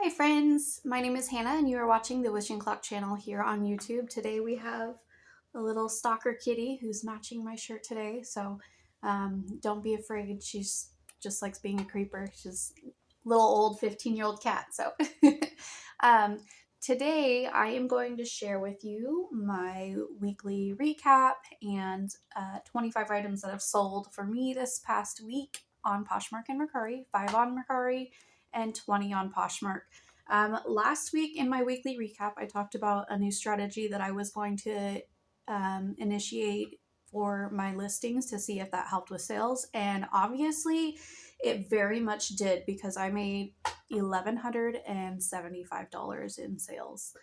Hi friends, my name is Hannah and you are watching the Wishing Clock channel here on YouTube. Today we have a little stalker kitty who's matching my shirt today, so don't be afraid. She's just likes being a creeper. She's a little old 15-year-old cat. So um, today I am going to share with you my weekly recap and 25 items that have sold for me this past week on Poshmark and Mercari, 5 on Mercari, and 20 on Poshmark. Last week in my weekly recap, I talked about a new strategy that I was going to initiate for my listings to see if that helped with sales. And obviously it very much did, because I made $1,175 in sales.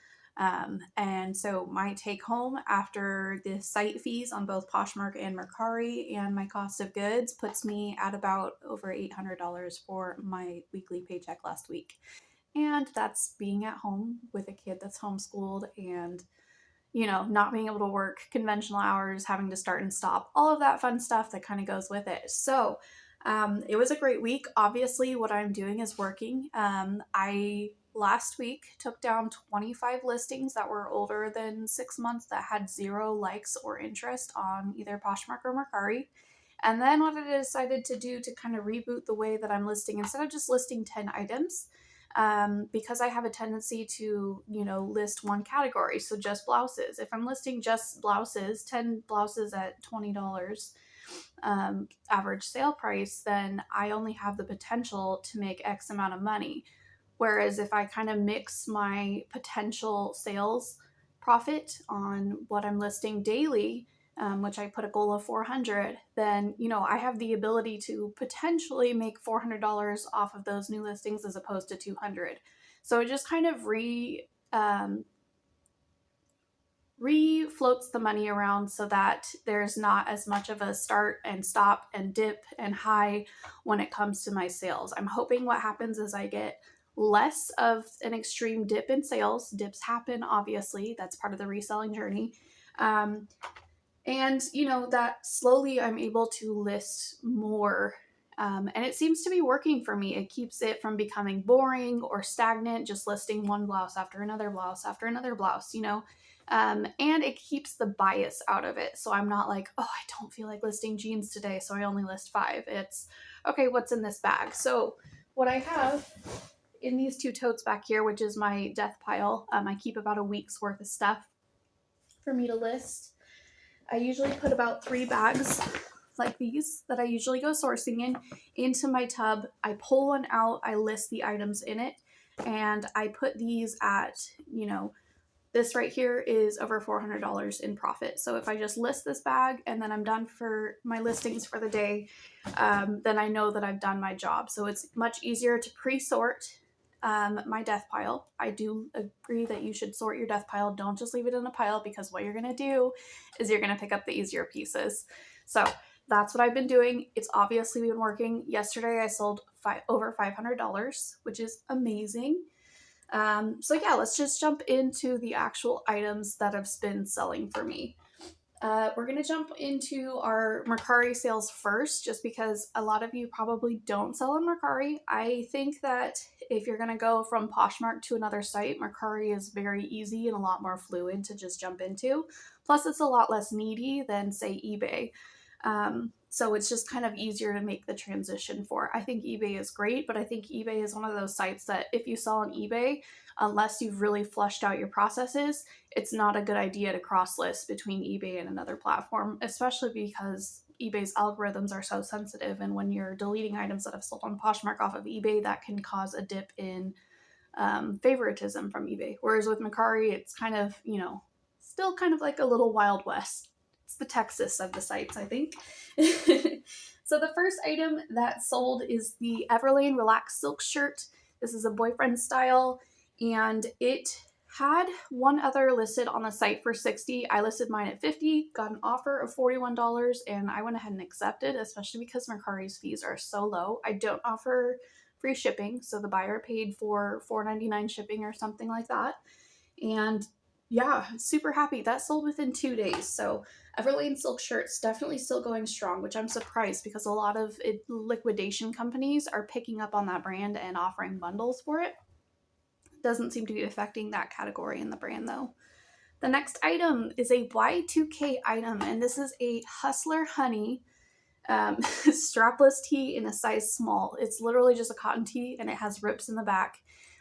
And so my take home after the site fees on both Poshmark and Mercari and my cost of goods puts me at about over $800 for my weekly paycheck last week. And that's being at home with a kid that's homeschooled and, not being able to work conventional hours, having to start and stop, all of that fun stuff that kind of goes with it. So it was a great week. Obviously, what I'm doing is working. I last week took down 25 listings that were older than 6 months that had 0 likes or interest on either Poshmark or Mercari. And then what I decided to do to kind of reboot the way that I'm listing, instead of just listing 10 items, because I have a tendency to, list one category. So just blouses. If I'm listing just blouses, 10 blouses at $20, average sale price, then I only have the potential to make X amount of money. Whereas if I kind of mix my potential sales profit on what I'm listing daily, which I put a goal of 400, then, I have the ability to potentially make $400 off of those new listings as opposed to 200. So it just kind of refloats the money around so that there's not as much of a start and stop and dip and high when it comes to my sales. I'm hoping what happens is I get less of an extreme dip in sales. Dips happen, obviously. That's part of the reselling journey. And, that slowly I'm able to list more. And it seems to be working for me. It keeps it from becoming boring or stagnant, just listing one blouse after another blouse after another blouse, and it keeps the bias out of it. So I'm not like, oh, I don't feel like listing jeans today, so I only list 5. It's, okay, what's in this bag? So what I have in these 2 totes back here, which is my death pile, I keep about a week's worth of stuff for me to list. I usually put about 3 bags like these that I usually go sourcing into my tub. I pull one out, I list the items in it, and I put these at, this right here is over $400 in profit. So if I just list this bag and then I'm done for my listings for the day, then I know that I've done my job. So it's much easier to pre-sort my death pile. I do agree that you should sort your death pile. Don't just leave it in a pile, because what you're going to do is you're going to pick up the easier pieces. So that's what I've been doing. It's obviously been working. Yesterday I sold over $500, which is amazing. So yeah, let's just jump into the actual items that have been selling for me. We're going to jump into our Mercari sales first, just because a lot of you probably don't sell on Mercari. I think that if you're going to go from Poshmark to another site, Mercari is very easy and a lot more fluid to just jump into. Plus, it's a lot less needy than, say, eBay. So it's just kind of easier to make the transition for. I think eBay is great, but I think eBay is one of those sites that if you sell on eBay, unless you've really fleshed out your processes, it's not a good idea to cross-list between eBay and another platform, especially because eBay's algorithms are so sensitive, and when you're deleting items that have sold on Poshmark off of eBay, that can cause a dip in favoritism from eBay. Whereas with Mercari, it's kind of, still kind of like a little Wild West. It's the Texas of the sites, I think. So the first item that sold is the Everlane Relax Silk Shirt. This is a boyfriend style, and it had one other listed on the site for $60. I listed mine at $50, got an offer of $41, and I went ahead and accepted, especially because Mercari's fees are so low. I don't offer free shipping, so the buyer paid for $4.99 shipping or something like that. And yeah, super happy. That sold within 2 days. So Everlane Silk Shirt's definitely still going strong, which I'm surprised, because a lot of liquidation companies are picking up on that brand and offering bundles for it. Doesn't seem to be affecting that category in the brand though. The next item is a Y2K item, and this is a Hustler Honey strapless tee in a size small. It's literally just a cotton tee and it has rips in the back,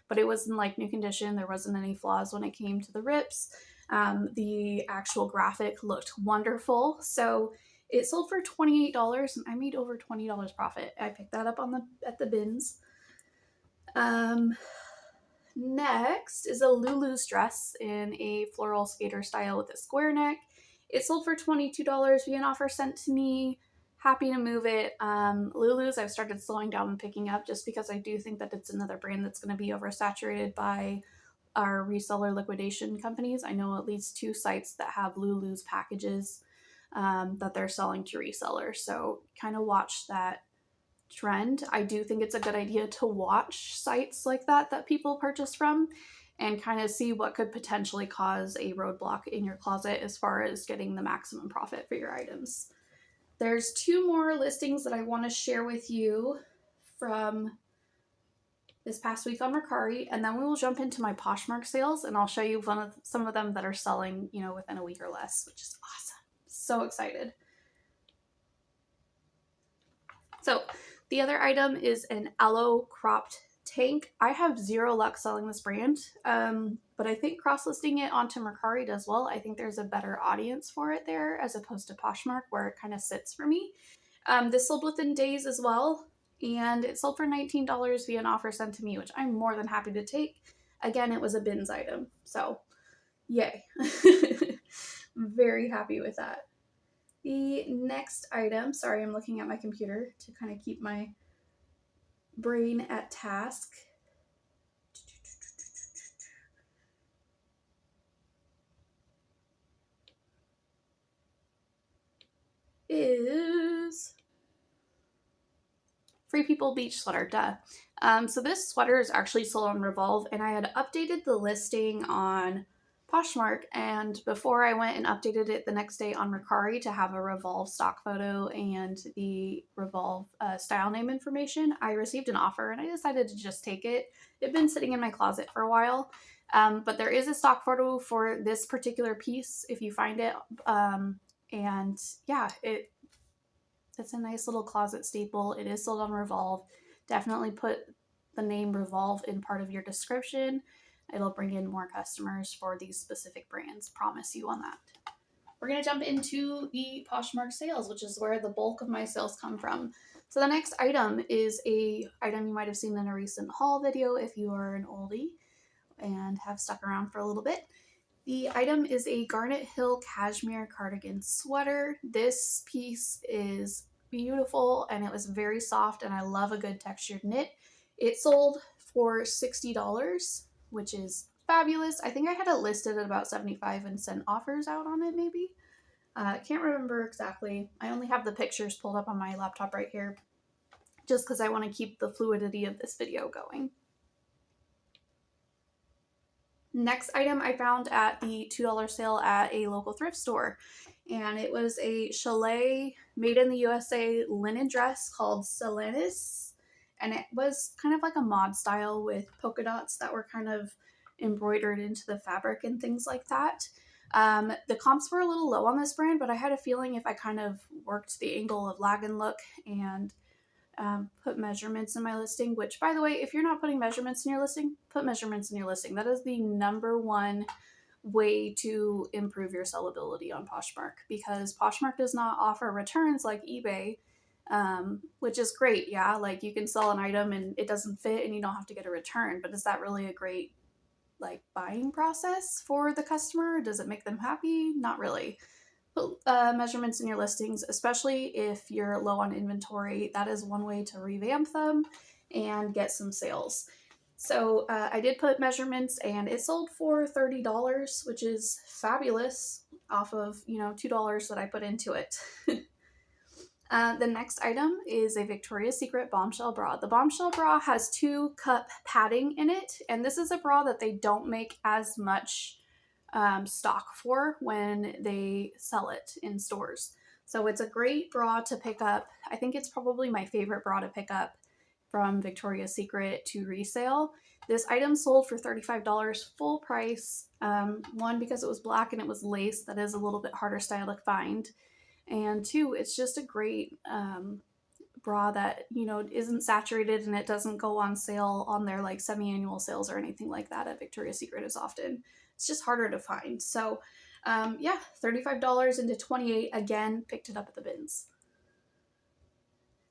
but it was in like new condition. There wasn't any flaws when it came to the rips. The actual graphic looked wonderful. So it sold for $28 and I made over $20 profit. I picked that up at the bins. Next is a Lulu's dress in a floral skater style with a square neck. It sold for $22 via an offer sent to me. Happy to move it. Lulu's I've started slowing down and picking up just because I do think that it's another brand that's going to be oversaturated by our reseller liquidation companies. I know at least 2 sites that have Lulu's packages that they're selling to resellers. So kind of watch that trend. I do think it's a good idea to watch sites like that people purchase from and kind of see what could potentially cause a roadblock in your closet as far as getting the maximum profit for your items. There's 2 more listings that I want to share with you from this past week on Mercari, and then we will jump into my Poshmark sales and I'll show you some of them that are selling, within a week or less, which is awesome. So excited. So the other item is an aloe cropped tank. I have 0 luck selling this brand, but I think cross-listing it onto Mercari does well. I think there's a better audience for it there as opposed to Poshmark where it kind of sits for me. This sold within days as well, and it sold for $19 via an offer sent to me, which I'm more than happy to take. Again, it was a bins item, so yay. Very happy with that. The next item, sorry, I'm looking at my computer to kind of keep my brain at task. Is Free People Beach Sweater, duh. So this sweater is actually sold on Revolve, and I had updated the listing on Poshmark, and before I went and updated it the next day on Mercari to have a Revolve stock photo and the Revolve style name information, I received an offer and I decided to just take it. It had been sitting in my closet for a while, but there is a stock photo for this particular piece if you find it, and yeah, it's a nice little closet staple. It is sold on Revolve. Definitely put the name Revolve in part of your description. It'll bring in more customers for these specific brands. Promise you on that. We're going to jump into the Poshmark sales, which is where the bulk of my sales come from. So the next item is a item you might have seen in a recent haul video if you are an oldie and have stuck around for a little bit. The item is a Garnet Hill cashmere cardigan sweater. This piece is beautiful and it was very soft and I love a good textured knit. It sold for $60, which is fabulous. I think I had it listed at about $75 and sent offers out on it maybe. Can't remember exactly. I only have the pictures pulled up on my laptop right here just because I want to keep the fluidity of this video going. Next item I found at the $2 sale at a local thrift store, and it was a Chalet made in the USA linen dress called Selenis, and it was kind of like a mod style with polka dots that were kind of embroidered into the fabric and things like that. The comps were a little low on this brand, but I had a feeling if I kind of worked the angle of lag and look and put measurements in my listing, which by the way, if you're not putting measurements in your listing, put measurements in your listing. That is the #1 way to improve your sellability on Poshmark, because Poshmark does not offer returns like eBay, which is great. Yeah, like you can sell an item and it doesn't fit and you don't have to get a return, but is that really a great like buying process for the customer? Does it make them happy? Not really. Put measurements in your listings, especially if you're low on inventory. That is one way to revamp them and get some sales. So I did put measurements and it sold for $30, which is fabulous off of, $2 that I put into it. The next item is a Victoria's Secret bombshell bra. The bombshell bra has 2-cup padding in it, and this is a bra that they don't make as much stock for when they sell it in stores. So it's a great bra to pick up. I think it's probably my favorite bra to pick up from Victoria's Secret to resale. This item sold for $35 full price. One, because it was black and it was lace, that is a little bit harder style to find. And two, it's just a great bra that, you know, isn't saturated and it doesn't go on sale on their like semi-annual sales or anything like that at Victoria's Secret as often. It's just harder to find. So yeah, $35 into $28. Again, picked it up at the bins.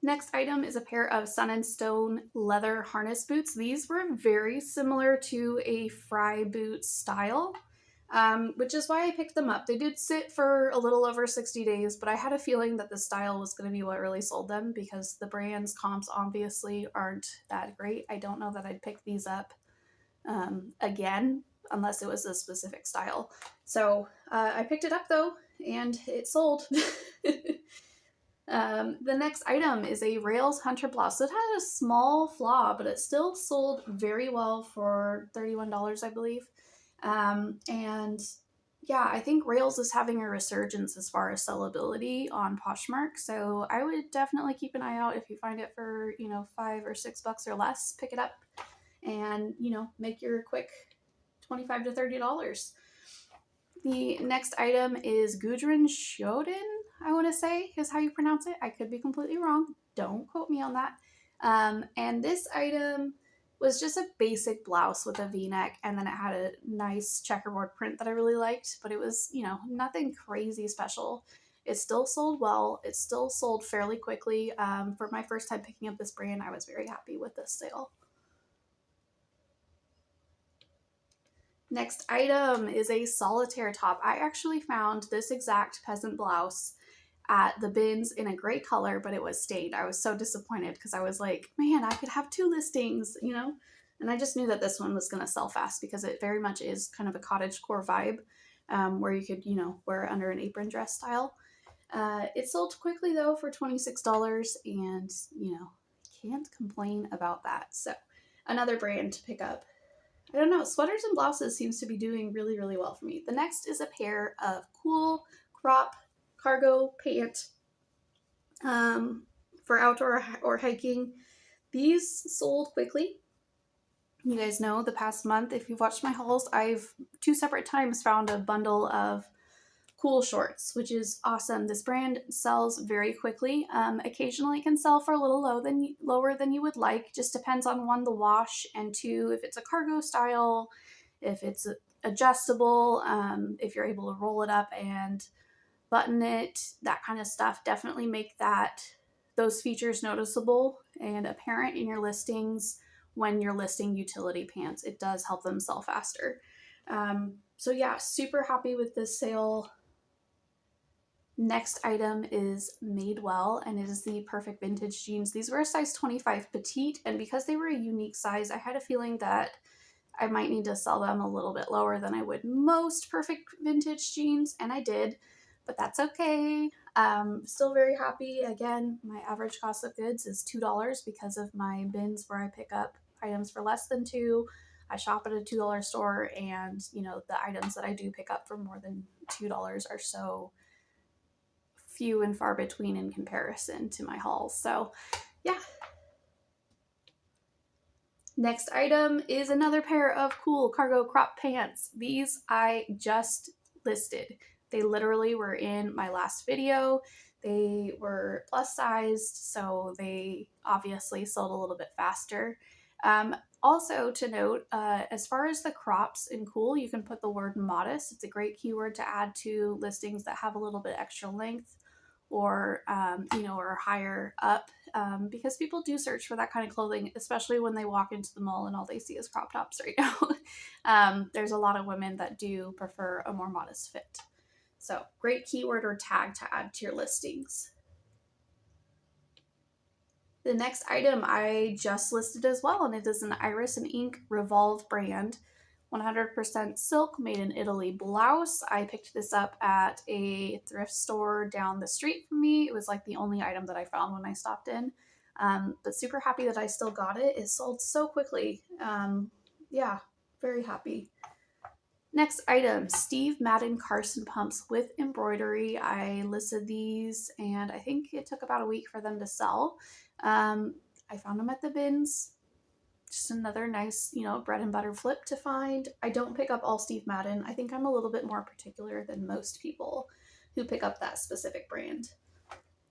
Next item is a pair of Sun & Stone leather harness boots. These were very similar to a Fry boot style, which is why I picked them up. They did sit for a little over 60 days, but I had a feeling that the style was going to be what really sold them because the brand's comps obviously aren't that great. I don't know that I'd pick these up again unless it was a specific style. So I picked it up though, and it sold. The next item is a Rails Hunter blouse. So it had a small flaw, but it still sold very well for $31, I believe. And yeah, I think Rails is having a resurgence as far as sellability on Poshmark. So I would definitely keep an eye out if you find it for, you know, $5 or $6 or less, pick it up and, you know, make your quick $25 to $30. The next item is Gudrun Schoden, I want to say is how you pronounce it. I could be completely wrong. Don't quote me on that. And this item was just a basic blouse with a V-neck, and then it had a nice checkerboard print that I really liked, but it was, you know, nothing crazy special. It still sold well. It still sold fairly quickly. For my first time picking up this brand, I was very happy with this sale. Next item is a solitaire top. I actually found this exact peasant blouse at the bins in a gray color, but it was stained. I was so disappointed because I was like, man, I could have 2 listings, you know? And I just knew that this one was going to sell fast because it very much is kind of a cottagecore vibe where you could, you know, wear it under an apron dress style. It sold quickly though for $26 and, you know, can't complain about that. So another brand to pick up. I don't know, sweaters and blouses seems to be doing really, really well for me. The next is a pair of cool crop cargo pant for outdoor or hiking. These sold quickly. You guys know the past month, if you've watched my hauls, I've 2 separate times found a bundle of cool shorts, which is awesome. This brand sells very quickly. Occasionally it can sell for a little lower than you would like. Just depends on 1, the wash, and 2, if it's a cargo style, if it's adjustable, if you're able to roll it up and button it, that kind of stuff. Definitely make those features noticeable and apparent in your listings when you're listing utility pants. It does help them sell faster. So yeah, super happy with this sale. Next item is Madewell, and it is the Perfect Vintage jeans. These were a size 25 petite, and because they were a unique size, I had a feeling that I might need to sell them a little bit lower than I would most Perfect Vintage jeans, and I did, but that's okay. Still very happy. Again, my average cost of goods is $2 because of my bins where I pick up items for less than $2. I shop at a $2 store, and, you know, the items that I do pick up for more than $2 are so few and far between in comparison to my hauls. So yeah. Next item is another pair of cool cargo crop pants. These I just listed. They literally were in my last video. They were plus sized, so they obviously sold a little bit faster. Also to note, as far as the crops in cool, you can put the word modest. It's a great keyword to add to listings that have a little bit extra length or, you know, or higher up, because people do search for that kind of clothing, especially when they walk into the mall and all they see is crop tops right now. There's a lot of women that do prefer a more modest fit. So great keyword or tag to add to your listings. The next item I just listed as well, and it is an Iris and Ink Revolve brand, 100% silk, made in Italy blouse. I picked this up at a thrift store down the street from me. It was like the only item that I found when I stopped in, but super happy that I still got it. It sold so quickly. Yeah, very happy. Next item, Steve Madden Carson pumps with embroidery. I listed these and I think it took about a week for them to sell. I found them at the bins. Just another nice, bread and butter flip to find. I don't pick up all Steve Madden. I think I'm a little bit more particular than most people who pick up that specific brand.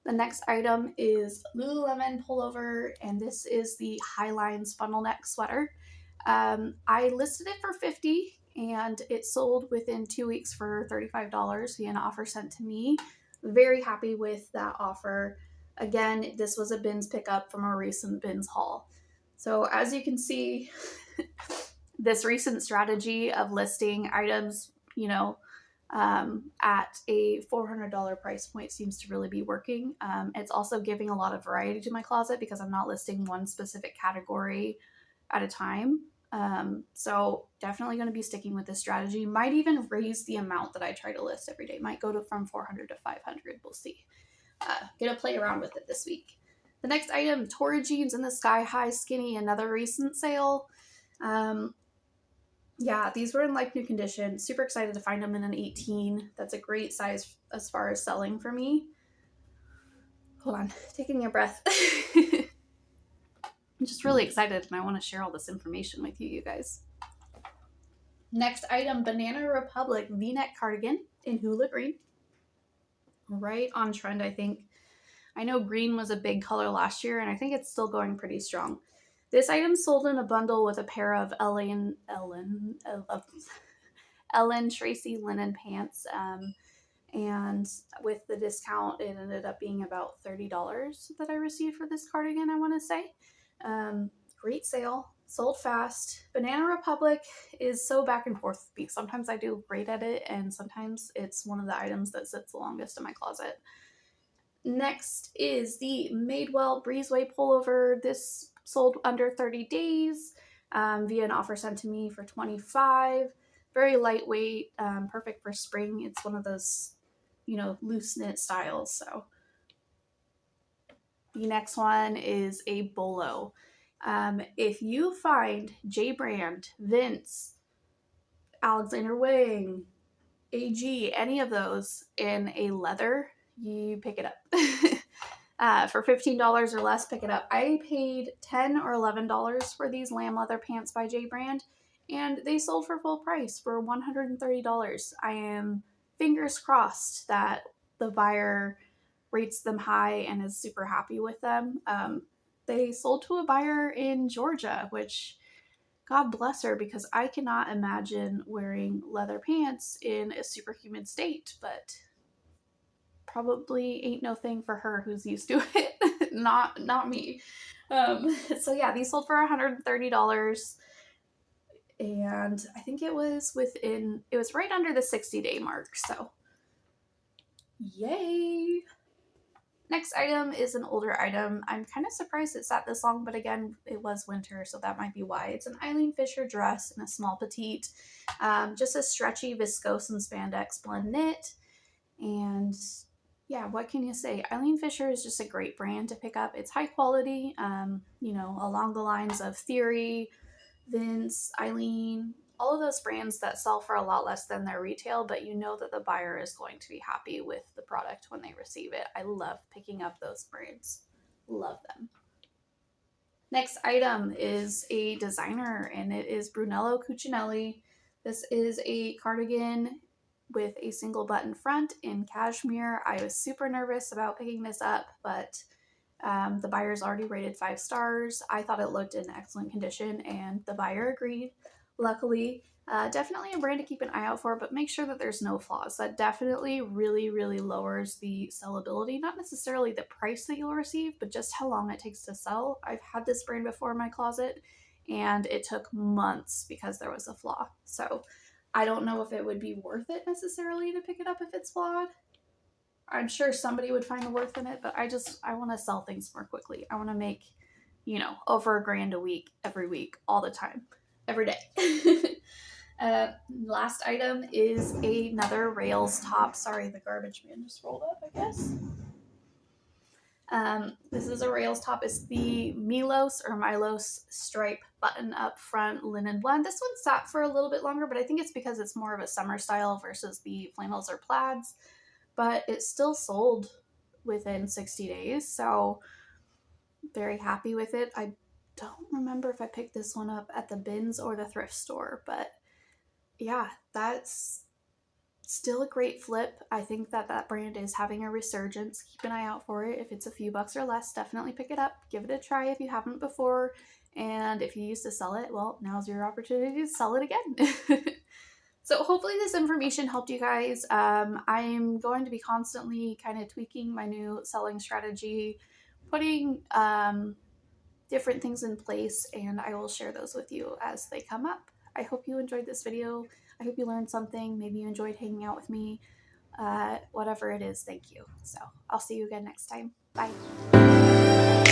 The next item is Lululemon pullover, and this is the Highlines funnel neck sweater. I listed it for $50 and it sold within 2 weeks for $35 via an offer sent to me. Very happy with that offer. Again, this was a bins pickup from a recent bins haul. So as you can see, this recent strategy of listing items, at a $400 price point seems to really be working. It's also giving a lot of variety to my closet because I'm not listing one specific category at a time. So definitely going to be sticking with this strategy. Might even raise the amount that I try to list every day. Might go from 400 to 500. We'll see. Gonna play around with it this week. The next item, Torrid jeans in the Sky High Skinny, another recent sale. Yeah, these were in like new condition. Super excited to find them in an 18. That's a great size as far as selling for me. Hold on, taking a breath. I'm just really excited and I want to share all this information with you guys. Next item, Banana Republic V-neck cardigan in Hula Green. Right on trend, I think. I know green was a big color last year and I think it's still going pretty strong. This item sold in a bundle with a pair of Ellen Tracy linen pants. And with the discount, it ended up being about $30 that I received for this cardigan, I want to say. Great sale, sold fast. Banana Republic is so back and forth with me. Sometimes I do great at it, and sometimes it's one of the items that sits the longest in my closet. Next is the Madewell Breezeway pullover. This sold under 30 days via an offer sent to me for $25. Very lightweight, perfect for spring. It's one of those, loose knit styles. So the next one is a bolo. If you find J Brand, Vince, Alexander Wang, AG, any of those in a leather, you pick it up. For $15 or less, pick it up. I paid $10 or $11 for these lamb leather pants by J Brand, and they sold for full price for $130. I am fingers crossed that the buyer rates them high and is super happy with them. They sold to a buyer in Georgia, which God bless her, because I cannot imagine wearing leather pants in a super humid state, but probably ain't no thing for her who's used to it. not me. So yeah, these sold for $130. And I think it was right under the 60-day mark. So yay. Next item is an older item. I'm kind of surprised it sat this long, but again, it was winter, so that might be why. It's an Eileen Fisher dress in a small petite. Just a stretchy viscose and spandex blend knit. And yeah, what can you say? Eileen Fisher is just a great brand to pick up. It's high quality, along the lines of Theory, Vince, Eileen, all of those brands that sell for a lot less than their retail, but you know that the buyer is going to be happy with the product when they receive it. I love picking up those brands. Love them. Next item is a designer, and it is Brunello Cucinelli. This is a cardigan with a single button front in cashmere. I was super nervous about picking this up, but the buyer's already rated 5 stars. I thought it looked in excellent condition, and the buyer agreed. Luckily, definitely a brand to keep an eye out for, but make sure that there's no flaws. That definitely really, really lowers the sellability. Not necessarily the price that you'll receive, but just how long it takes to sell. I've had this brand before in my closet, and it took months because there was a flaw. So I don't know if it would be worth it necessarily to pick it up if it's flawed. I'm sure somebody would find the worth in it, but I want to sell things more quickly. I want to make, over $1,000 a week, every week, all the time, every day. Last item is another Rails top. Sorry, the garbage man just rolled up, I guess. This is a Rails top. It's the Milos stripe button up front linen blend. This one sat for a little bit longer, but I think it's because it's more of a summer style versus the flannels or plaids. But it still sold within 60 days, so very happy with it. I don't remember if I picked this one up at the bins or the thrift store, but yeah, that's still a great flip. I think that that brand is having a resurgence. Keep an eye out for it. If it's a few bucks or less, definitely pick it up. Give it a try if you haven't before. And if you used to sell it, well, now's your opportunity to sell it again. So hopefully this information helped you guys. I'm going to be constantly kind of tweaking my new selling strategy, putting different things in place, and I will share those with you as they come up. I hope you enjoyed this video. I hope you learned something. Maybe you enjoyed hanging out with me. Whatever it is, thank you. So I'll see you again next time. Bye.